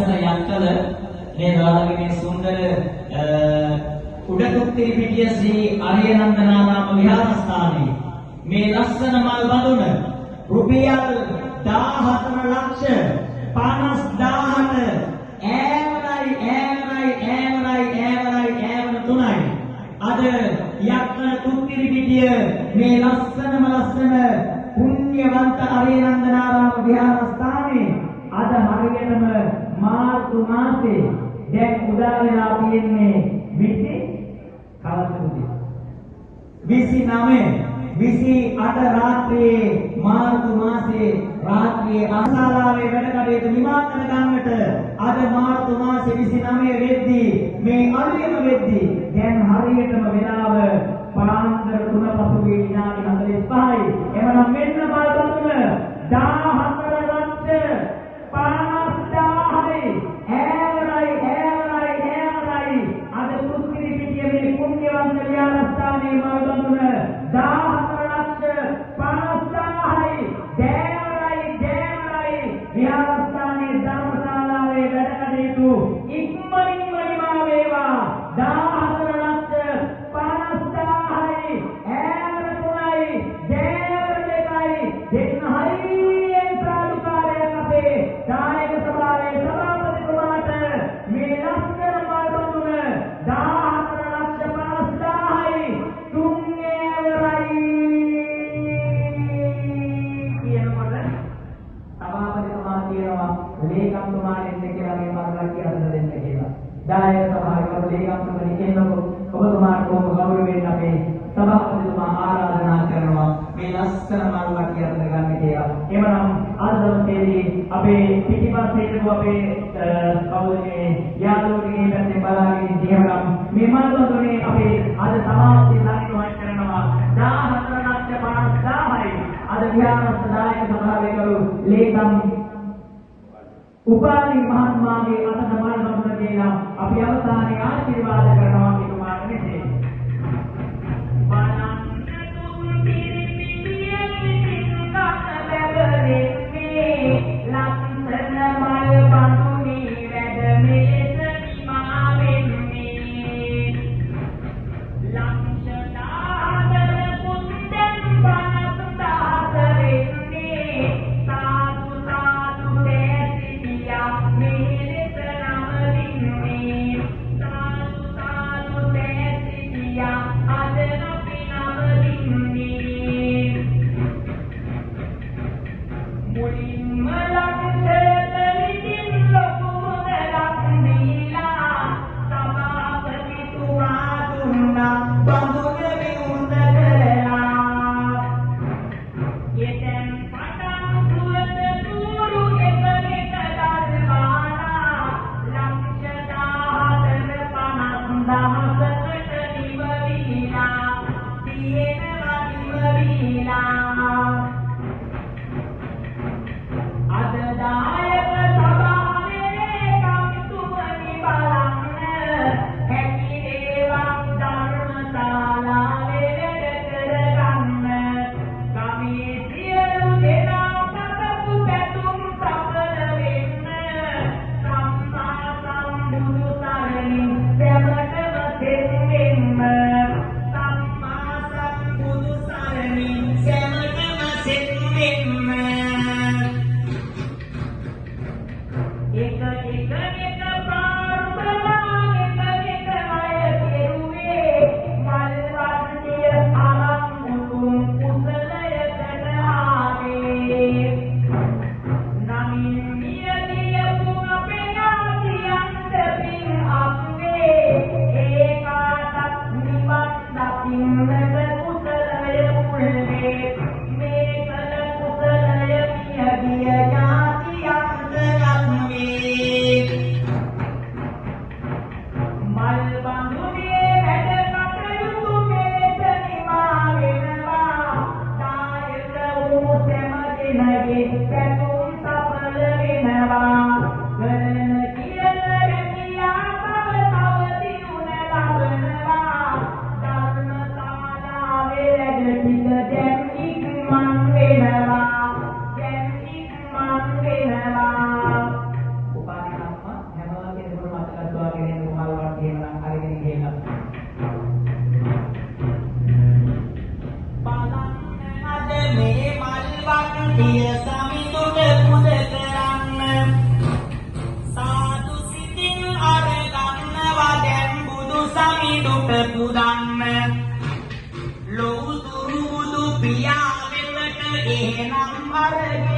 ලස්සන යන්තල මේ දාලගේ සුන්දර උඩකුත්තිරි පිටිය ශ්‍රී අරියනන්දනාරාම විහාරස්ථානයේ මේ ලස්සන මල් බඳුන රුපියල් 14 ලක්ෂ 50000ට ඈවරයි තුනයි අද යක්න කුත්තිරි පිටිය මේ ලස්සනම ලස්සන පුණ්‍යවන්ත අරියනන්දනාරාම විහාරස්ථානයේ අද හරියටම මාර්තු මාසේ දැන් උදා වෙලා තියෙන්නේ 29 රාත්‍රියේ මාර්තු මාසේ රාත්‍රියේ අසාලාවේ වැඩ කටයුතු නිමා කර ගන්නට අද මාර්තු මාසේ 29 වෙද්දී මේ අලුයම වෙද්දී දැන් හරියටම වෙලාව පාන්දර 3 පසුගිය විනාඩි 45යි එවනම් මෙන්න බලපන්න 14 ලක්ෂ 50000යි ඈවරයි අද කුත්තිරි පිටියේ මේ පුණ්‍යවන්ත විහාරස්ථානයේ මල්බඳුන 14 ලක්ෂ 50000යි දේවරයි විහාරස්ථානයේ ධර්මශාලාවේ වැඩ කටයුතු ඉක්මනින්ම නිමා වේවා 14 ලක්ෂ 50000යි ඈවර 3යි දේවර 2යි දෙන්න හරියෙන් සාදුකාරයක් අපේ දායක සභාවේ සභාපතිතුමාට මේ ලස්සන මල්බඳුන 14 ලක්ෂ 50000යි තුන්වැනි කියනකොට සභාපතිතුමා කියනවා ලේකම්තුමාගෙන් කියලා මේ මරලා කියලා දෙන්න කියලා. දායක සභාවේ ලේකම්තුමනි කියනකො ඔබතුමාට කොහොම ගෞරවයෙන් අපේ සභාපතිතුමා ආරාධනා කරනවා මේ ලස්සන මරලා කියලා ගන්න කියලා. එවනම් අද දවසේදී අපේ පිටිපස්සේ ඉඳපු අපේ කවුරුනේ යාළුවෝගේ පැත්තෙන් බලාගෙන ඉඳියනම් මේ මල්බඳුනේ අපේ අද සමාජයේ ලක්ෂණ කරනවා 14 ලක්ෂ 50000යි අද විහාරස්ථ දායක සභාවේ කරු ලේකම් උපාලි මහත්මයාගේ අතන මල්බඳුන කියලා අපි අවසානයේ ආශිර්වාද කරනවා එතුමාට මෙසේ පිය සමිඳුට පුද කරන්න සාදු සිතින් අරගන්නවා දැන් බුදු සමිඳුට පුදන්න ලෝතුරු බුදු පියා වෙතට එහෙනම් අරගෙන